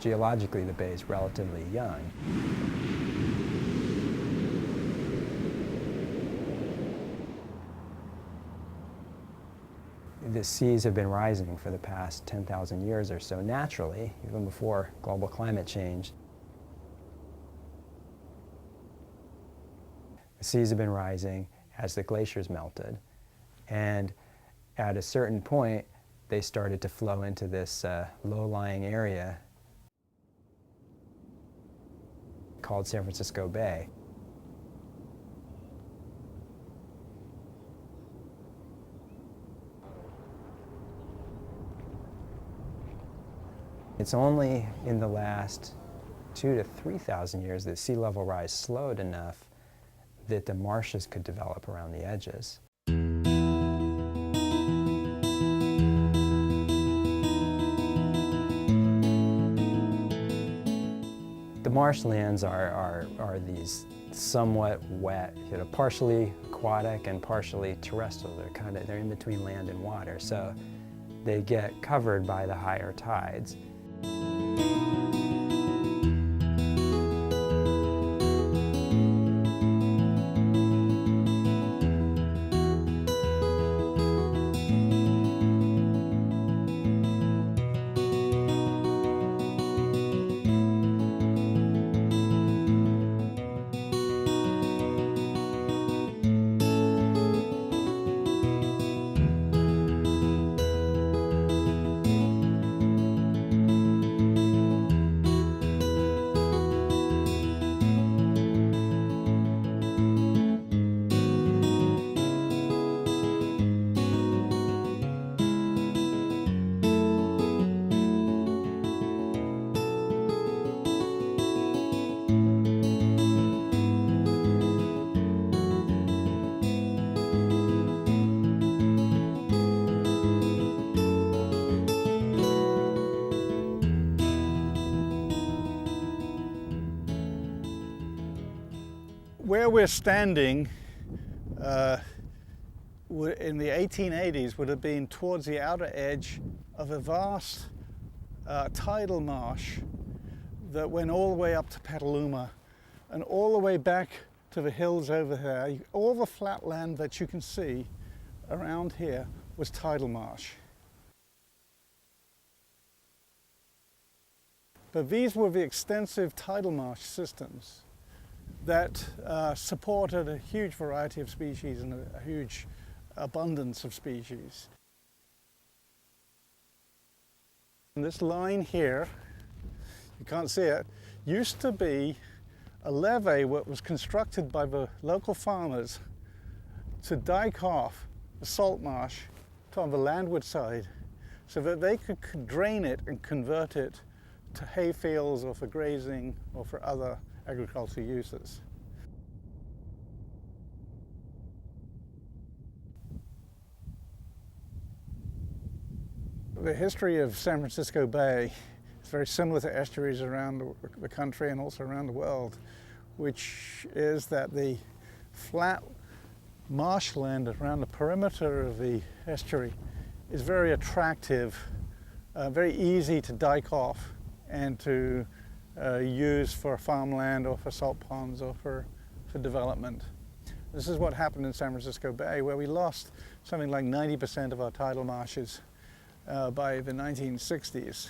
Geologically, the bay is relatively young. The seas have been rising for the past 10,000 years or so naturally, even before global climate change. The seas have been rising as the glaciers melted, and at a certain point they started to flow into this low-lying area called San Francisco Bay. It's only in the last 2,000 to 3,000 years that sea level rise slowed enough that the marshes could develop around the edges. The marshlands are these somewhat wet, partially aquatic and partially terrestrial. They're in between land and water, so they get covered by the higher tides. Where we're standing in the 1880s would have been towards the outer edge of a vast tidal marsh that went all the way up to Petaluma and all the way back to the hills over there. All the flat land that you can see around here was tidal marsh. But these were the extensive tidal marsh systems that supported a huge variety of species and a huge abundance of species. And this line here, you can't see it, used to be a levee that was constructed by the local farmers to dike off the salt marsh on the landward side so that they could drain it and convert it to hay fields or for grazing or for other agricultural uses. The history of San Francisco Bay is very similar to estuaries around the country and also around the world, which is that the flat marshland around the perimeter of the estuary is very attractive, very easy to dike off and to use for farmland or for salt ponds or for development. This is what happened in San Francisco Bay, where we lost something like 90% of our tidal marshes by the 1960s.